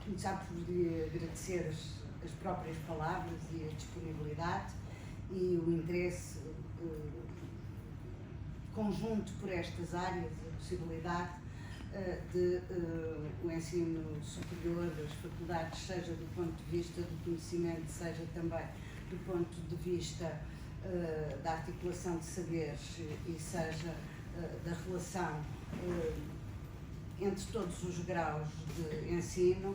começar por lhe agradecer as próprias palavras e a disponibilidade e o interesse conjunto por estas áreas, a possibilidade de o ensino superior, as faculdades, seja do ponto de vista do conhecimento, seja também do ponto de vista da articulação de saberes e seja da relação entre todos os graus de ensino,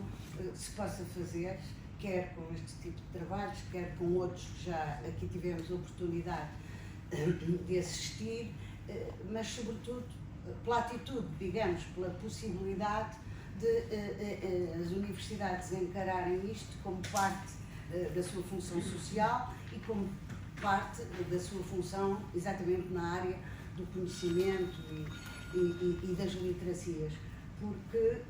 se possa fazer, quer com este tipo de trabalhos, quer com outros que já aqui tivemos a oportunidade de assistir, mas sobretudo pela atitude, digamos, pela possibilidade de as universidades encararem isto como parte da sua função social e como parte da sua função exatamente na área do conhecimento e das literacias, porque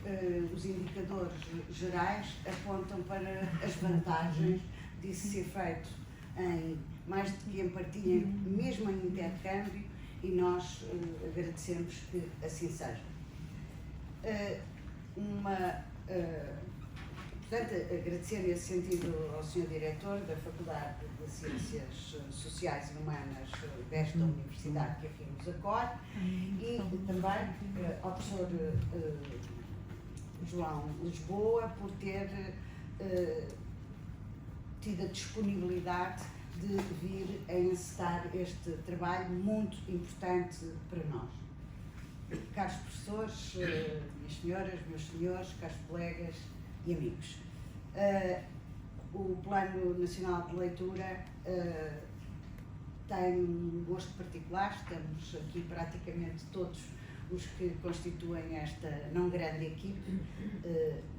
os indicadores gerais apontam para as vantagens disso ser feito mais do que em partilha, mesmo em intercâmbio, e nós agradecemos que assim seja. Portanto, agradecer nesse sentido ao Sr. Diretor da Faculdade de Ciências Sociais e Humanas desta Universidade que aqui nos acolhe e também ao professor João Lisboa por ter tido a disponibilidade de vir a encetar este trabalho muito importante para nós. Caros professores, minhas senhoras, meus senhores, caros colegas e amigos, o Plano Nacional de Leitura tem um gosto particular, estamos aqui praticamente todos os que constituem esta não grande equipe,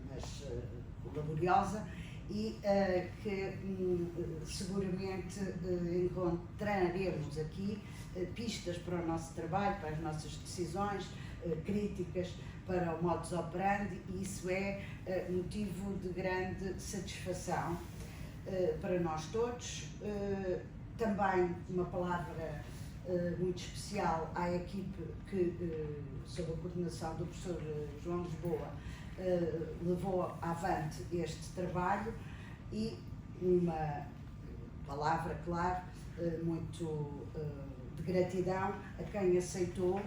mas laboriosa, e que seguramente encontraremos aqui pistas para o nosso trabalho, para as nossas decisões, críticas para o modus operandi, e isso é motivo de grande satisfação para nós todos. Também uma palavra muito especial à equipe que, sob a coordenação do professor João Lisboa, levou avante este trabalho, e uma palavra, claro, muito de gratidão a quem aceitou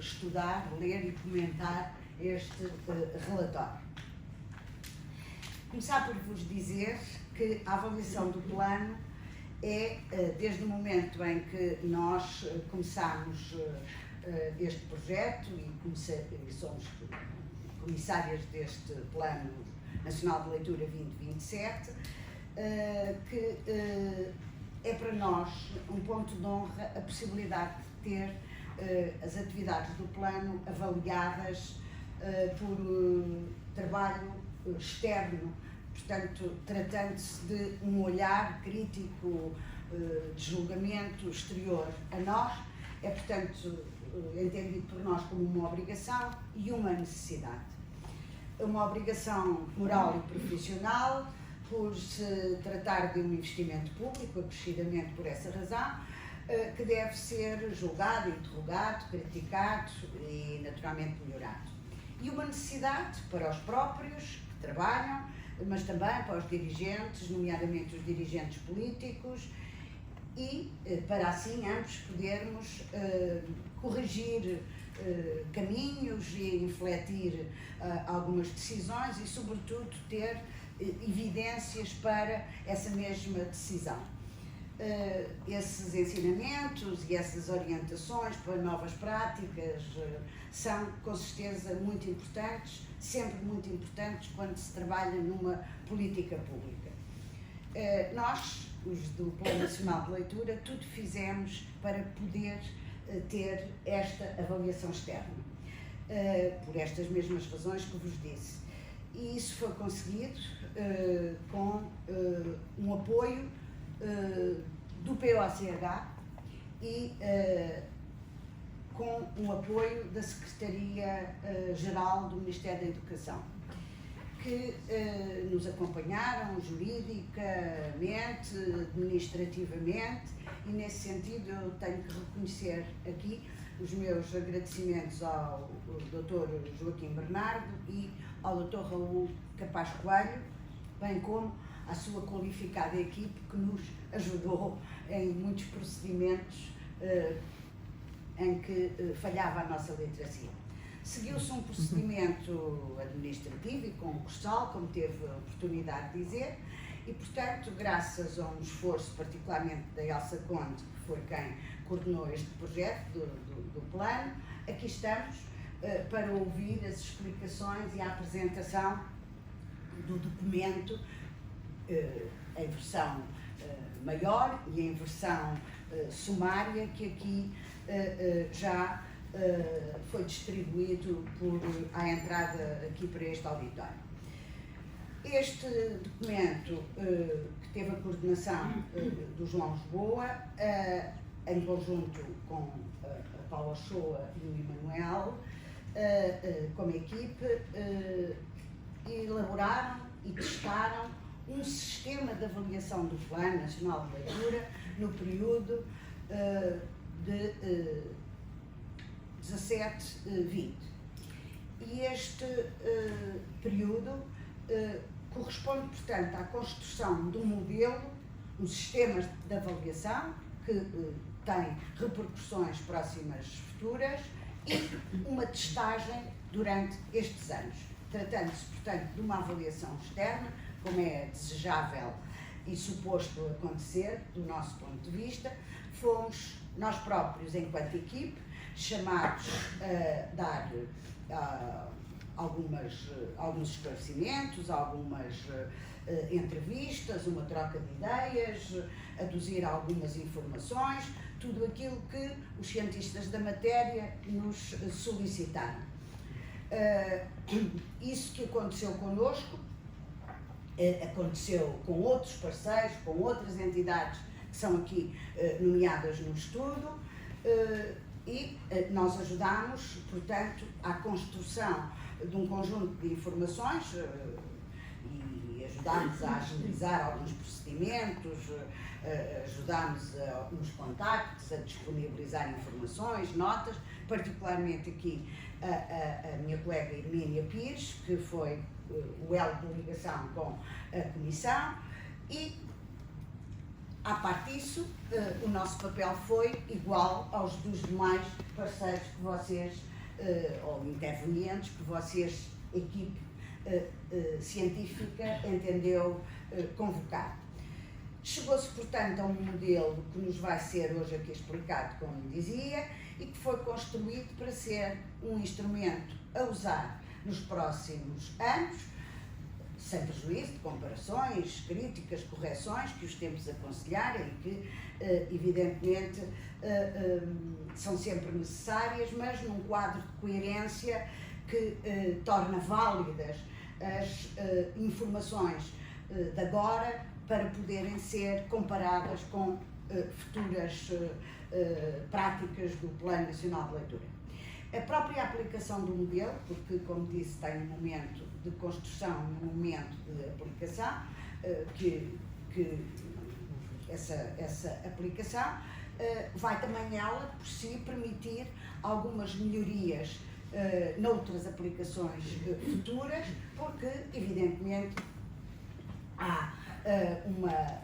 estudar, ler e comentar este relatório. Começar por vos dizer que a avaliação do plano é, desde o momento em que nós começámos este projeto e somos comissárias deste Plano Nacional de Leitura 2027, que é para nós um ponto de honra a possibilidade de ter as atividades do plano avaliadas por trabalho externo, portanto, tratando-se de um olhar crítico de julgamento exterior a nós, é, portanto, entendido por nós como uma obrigação e uma necessidade. Uma obrigação moral e profissional, por se tratar de um investimento público, acrescidamente por essa razão, que deve ser julgado, interrogado, criticado e, naturalmente, melhorado. E uma necessidade para os próprios que trabalham, mas também para os dirigentes, nomeadamente os dirigentes políticos, e para assim ambos podermos corrigir caminhos e infletir algumas decisões e, sobretudo, ter evidências para essa mesma decisão. Esses ensinamentos e essas orientações para novas práticas são, com certeza, muito importantes, sempre muito importantes quando se trabalha numa política pública. Nós, os do Plano Nacional de Leitura, tudo fizemos para poder ter esta avaliação externa, por estas mesmas razões que vos disse. E isso foi conseguido com um apoio do POCH e com o apoio da Secretaria-Geral do Ministério da Educação, que nos acompanharam juridicamente, administrativamente, e nesse sentido eu tenho que reconhecer aqui os meus agradecimentos ao Dr. Joaquim Bernardo e ao Dr. Raul Capaz Coelho, bem como à sua qualificada equipe que nos ajudou em muitos procedimentos em que falhava a nossa literacia. Seguiu-se um procedimento administrativo e concursal, como teve a oportunidade de dizer, e, portanto, graças a um esforço particularmente da Elsa Conde, que foi quem coordenou este projeto do plano, aqui estamos para ouvir as explicações e a apresentação do documento em versão maior e em versão sumária, que aqui já foi distribuído à entrada aqui para este auditório. Este documento, que teve a coordenação do João Lisboa, em conjunto com a Paula Shoa e o Emanuel, como equipe, elaboraram e testaram um sistema de avaliação do Plano Nacional de Leitura no período de 17-20. E este período corresponde, portanto, à construção de um modelo, um sistema de avaliação que tem repercussões próximas futuras e uma testagem durante estes anos. Tratando-se, portanto, de uma avaliação externa, como é desejável e suposto acontecer, do nosso ponto de vista, fomos nós próprios, enquanto equipe, chamados a dar alguns esclarecimentos, algumas entrevistas, uma troca de ideias, aduzir algumas informações, tudo aquilo que os cientistas da matéria nos solicitaram. Isso que aconteceu connosco, aconteceu com outros parceiros, com outras entidades que são aqui nomeadas no estudo, e nós ajudámos, portanto, à construção de um conjunto de informações e ajudámos a agilizar alguns procedimentos, ajudámos nos contactos, a disponibilizar informações, notas, particularmente aqui a minha colega Hermínia Pires, que foi o elo de ligação com a Comissão, e, à parte disso, o nosso papel foi igual aos dos demais parceiros que vocês, ou intervenientes, que vocês, equipe científica, entendeu convocar. Chegou-se, portanto, a um modelo que nos vai ser hoje aqui explicado, como dizia, e que foi construído para ser um instrumento a usar nos próximos anos, sem prejuízo de comparações, críticas, correções que os tempos aconselharem e que, evidentemente, são sempre necessárias, mas num quadro de coerência que torna válidas as informações de agora para poderem ser comparadas com futuras práticas do Plano Nacional de Leitura. A própria aplicação do modelo, porque, como disse, tem um momento de construção e um momento de aplicação, essa aplicação vai também ela, por si, permitir algumas melhorias noutras aplicações futuras, porque, evidentemente, há uma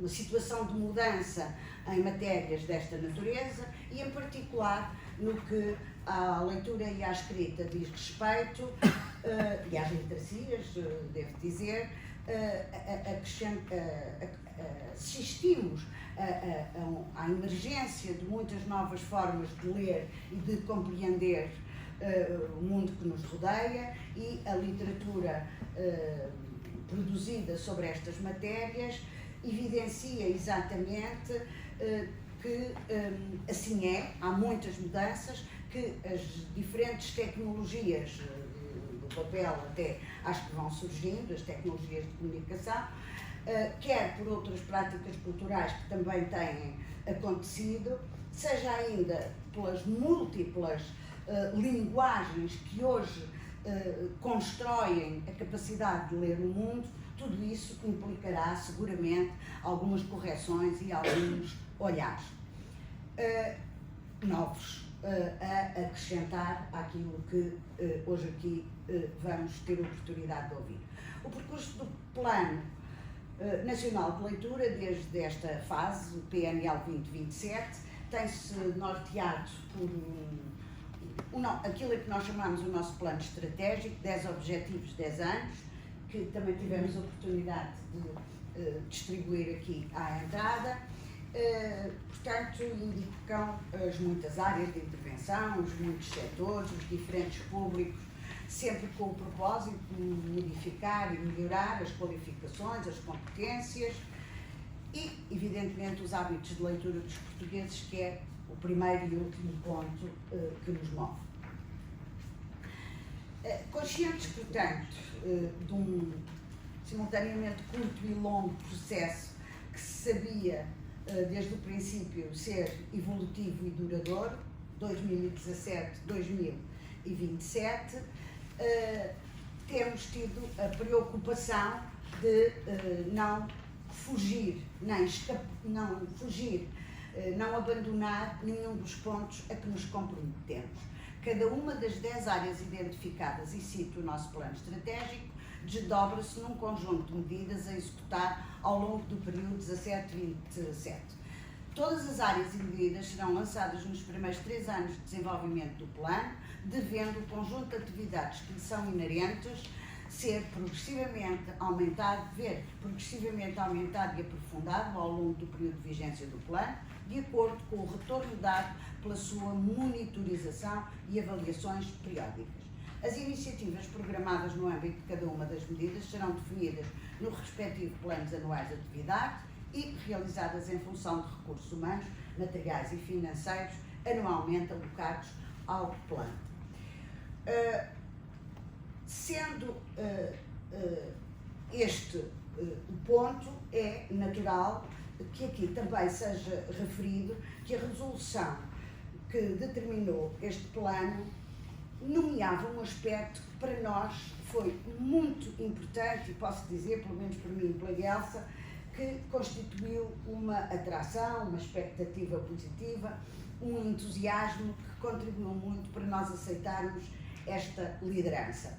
situação de mudança em matérias desta natureza e, em particular, no que à leitura e à escrita diz respeito, e às literacias, devo dizer, assistimos à emergência de muitas novas formas de ler e de compreender o mundo que nos rodeia, e a literatura produzida sobre estas matérias evidencia exatamente que assim é, há muitas mudanças, que as diferentes tecnologias, do papel até às que vão surgindo, as tecnologias de comunicação, quer por outras práticas culturais que também têm acontecido, seja ainda pelas múltiplas linguagens que hoje constroem a capacidade de ler o mundo, tudo isso implicará seguramente algumas correções e alguns olhares novos, a acrescentar àquilo que hoje aqui vamos ter a oportunidade de ouvir. O percurso do Plano Nacional de Leitura, desde esta fase, o PNL 2027, tem-se norteado por aquilo que nós chamamos o nosso plano estratégico, 10 objetivos, 10 anos, que também tivemos a oportunidade de distribuir aqui à entrada. Portanto, indicam as muitas áreas de intervenção, os muitos setores, os diferentes públicos, sempre com o propósito de modificar e melhorar as qualificações, as competências e, evidentemente, os hábitos de leitura dos portugueses, que é o primeiro e último ponto que nos move. Conscientes, portanto, de um simultaneamente curto e longo processo que se sabia desde o princípio ser evolutivo e duradouro, 2017-2027, temos tido a preocupação de não fugir, não abandonar nenhum dos pontos a que nos comprometemos. Cada uma das 10 áreas identificadas, e cito o nosso plano estratégico, desdobra-se num conjunto de medidas a executar ao longo do período 17-27. Todas as áreas e medidas serão lançadas nos primeiros 3 anos de desenvolvimento do plano, devendo o conjunto de atividades que lhe são inerentes ser progressivamente aumentado e aprofundado ao longo do período de vigência do plano, de acordo com o retorno dado pela sua monitorização e avaliações periódicas. As iniciativas programadas no âmbito de cada uma das medidas serão definidas no respectivo planos anuais de atividade e realizadas em função de recursos humanos, materiais e financeiros anualmente alocados ao plano. Sendo este o ponto, é natural que aqui também seja referido que a resolução que determinou este plano nomeava um aspecto que para nós foi muito importante, e posso dizer, pelo menos para mim e pela Elsa, que constituiu uma atração, uma expectativa positiva, um entusiasmo que contribuiu muito para nós aceitarmos esta liderança.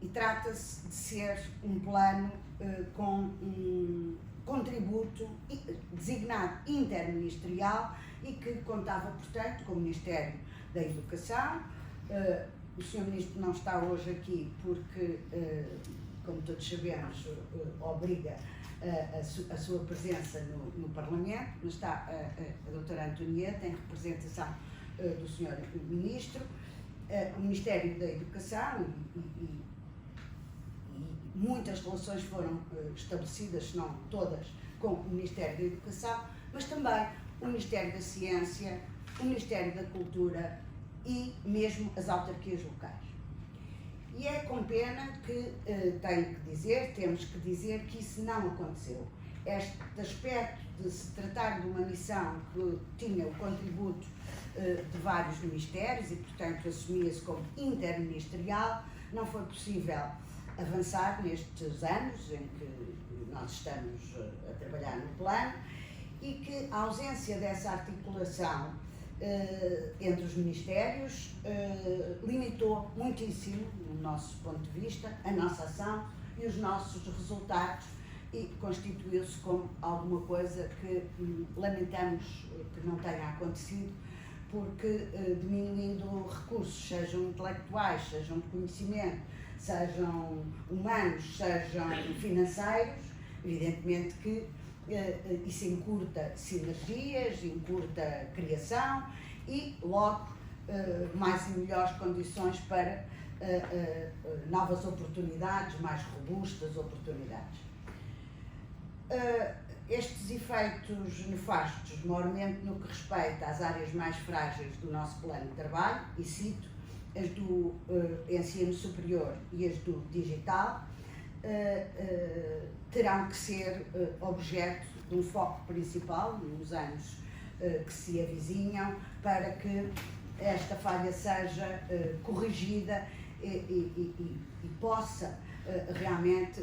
E trata-se de ser um plano com um contributo designado interministerial e que contava, portanto, com o Ministério da Educação. O Sr. Ministro não está hoje aqui porque, como todos sabemos, obriga a sua presença no Parlamento, mas está a doutora Antonieta em representação do Sr. Ministro, o Ministério da Educação e muitas relações foram estabelecidas, se não todas, com o Ministério da Educação, mas também o Ministério da Ciência, o Ministério da Cultura e mesmo as autarquias locais. E é com pena que temos que dizer que isso não aconteceu. Este aspecto de se tratar de uma missão que tinha o contributo de vários ministérios e, portanto, assumia-se como interministerial, não foi possível avançar nestes anos em que nós estamos a trabalhar no plano e que a ausência dessa articulação entre os ministérios limitou muitíssimo, no nosso ponto de vista, a nossa ação e os nossos resultados e constituiu-se como alguma coisa que lamentamos que não tenha acontecido, porque diminuindo recursos, sejam intelectuais, sejam de conhecimento, sejam humanos, sejam financeiros, evidentemente que isso encurta sinergias, encurta criação e logo mais e melhores condições para novas oportunidades, mais robustas oportunidades. Estes efeitos nefastos, maiormente no que respeita às áreas mais frágeis do nosso plano de trabalho, e cito as do ensino superior e as do digital, terão que ser objeto de um foco principal nos anos que se avizinham, para que esta falha seja corrigida e possa realmente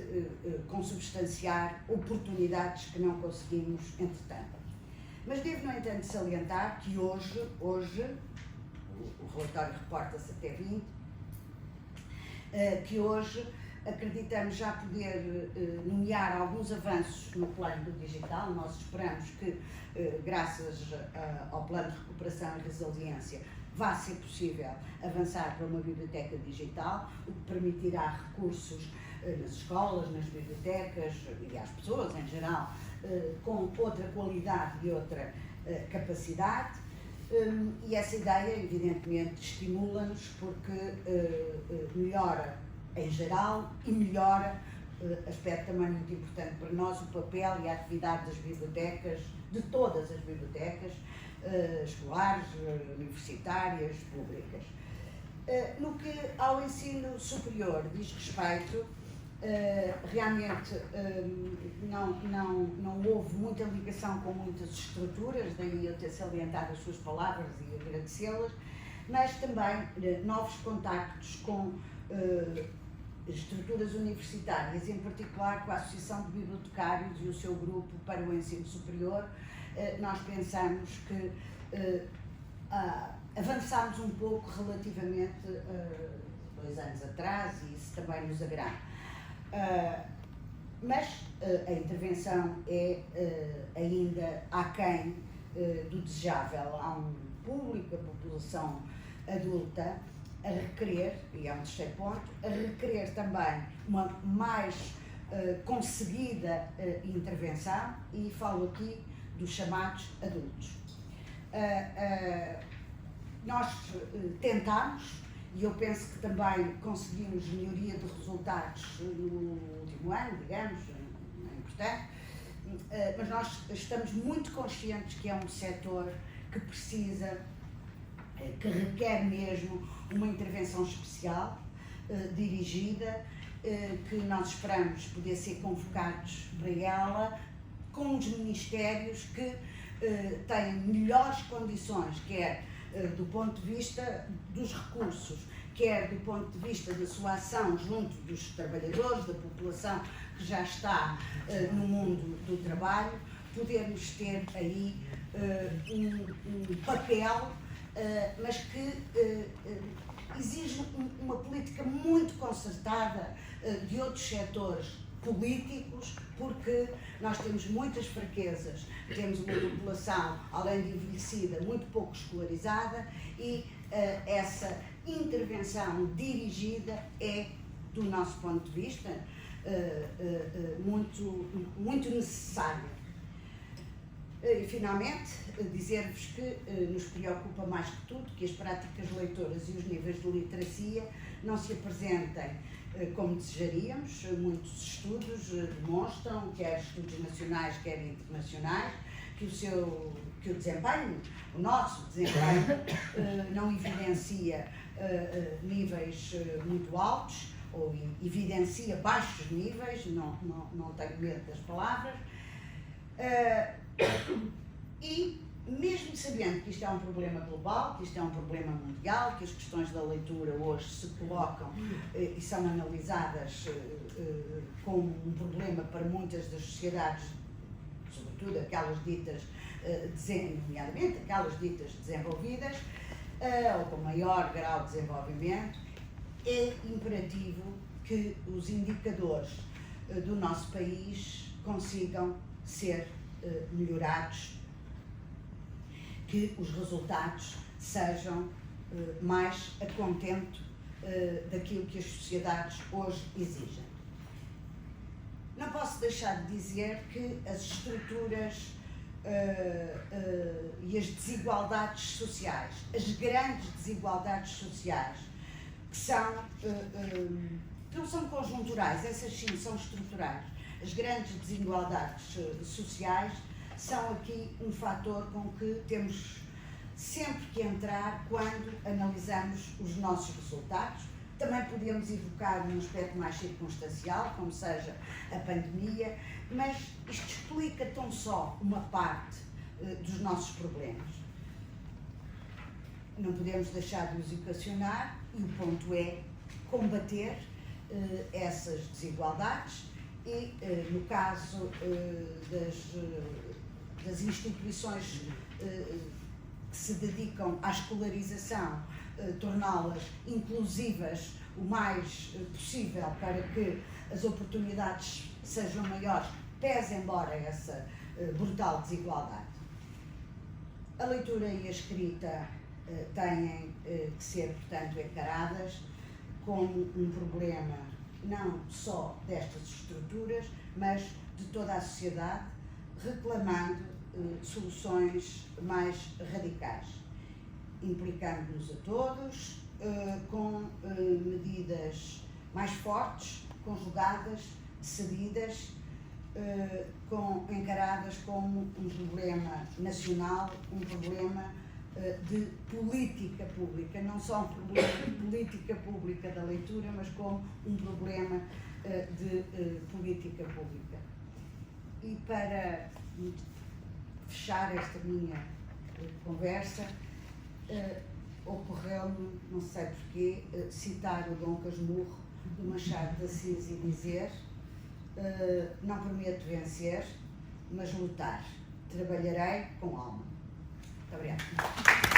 consubstanciar oportunidades que não conseguimos entretanto. Mas devo, no entanto, salientar que hoje o relatório reporta-se até 20, que hoje acreditamos já poder nomear alguns avanços no plano do digital. Nós esperamos que, graças ao plano de recuperação e resiliência, vá ser possível avançar para uma biblioteca digital, o que permitirá recursos nas escolas, nas bibliotecas e às pessoas em geral, com outra qualidade e outra capacidade. E essa ideia, evidentemente, estimula-nos porque melhora em geral e melhora, aspecto também muito importante para nós, o papel e a atividade das bibliotecas, de todas as bibliotecas, escolares, universitárias, públicas. No que ao ensino superior diz respeito, realmente não houve muita ligação com muitas estruturas, daí eu ter salientado as suas palavras e agradecê-las, mas também novos contactos com estruturas universitárias, em particular com a Associação de Bibliotecários e o seu grupo para o ensino superior. Nós pensamos que avançámos um pouco relativamente 2 anos atrás e isso também nos agrada. Mas a intervenção é ainda aquém do desejável. Há um público, a população adulta, a requerer, e é um terceiro ponto, a requerer também uma mais conseguida intervenção, e falo aqui dos chamados adultos. Nós tentámos, e eu penso que também conseguimos melhoria de resultados no último ano, digamos, não é importante, mas nós estamos muito conscientes que é um setor que precisa, que requer mesmo uma intervenção especial, dirigida, que nós esperamos poder ser convocados para ela, com os ministérios que têm melhores condições, quer do ponto de vista dos recursos, quer do ponto de vista da sua ação junto dos trabalhadores, da população que já está no mundo do trabalho, podermos ter aí um papel, mas que exige uma política muito concertada de outros setores políticos, porque nós temos muitas fraquezas, temos uma população, além de envelhecida, muito pouco escolarizada, e essa intervenção dirigida é, do nosso ponto de vista, muito necessária. E, finalmente, dizer-vos que nos preocupa mais que tudo que as práticas leitoras e os níveis de literacia não se apresentem como desejaríamos. Muitos estudos demonstram, quer estudos nacionais, quer internacionais, que o desempenho, o nosso desempenho, não evidencia níveis muito altos, ou evidencia baixos níveis, não tenho medo das palavras. E mesmo sabendo que isto é um problema global, que isto é um problema mundial, que as questões da leitura hoje se colocam e são analisadas como um problema para muitas das sociedades, sobretudo aquelas ditas, nomeadamente aquelas ditas desenvolvidas, ou com maior grau de desenvolvimento, é imperativo que os indicadores do nosso país consigam ser melhorados, que os resultados sejam mais a contento daquilo que as sociedades hoje exigem. Não posso deixar de dizer que as estruturas e as desigualdades sociais, as grandes desigualdades sociais, que não são conjunturais, essas sim são estruturais. As grandes desigualdades sociais são aqui um fator com que temos sempre que entrar quando analisamos os nossos resultados. Também podemos evocar um aspecto mais circunstancial, como seja a pandemia, mas isto explica tão só uma parte dos nossos problemas. Não podemos deixar de os equacionar e o ponto é combater essas desigualdades e, no caso das das instituições que se dedicam à escolarização, torná-las inclusivas o mais possível para que as oportunidades sejam maiores, pese embora essa brutal desigualdade. A leitura e a escrita têm que ser, portanto, encaradas como um problema não só destas estruturas, mas de toda a sociedade, reclamando soluções mais radicais, implicando-nos a todos com medidas mais fortes, conjugadas, decididas, encaradas como um problema nacional, um problema de política pública, não só um problema de política pública da leitura, mas como um problema de política pública. E para fechar esta minha conversa, ocorreu-me, não sei porquê, citar o Dom Casmurro do Machado de Assis e dizer: não prometo vencer, mas lutar. Trabalharei com alma. Muito obrigada.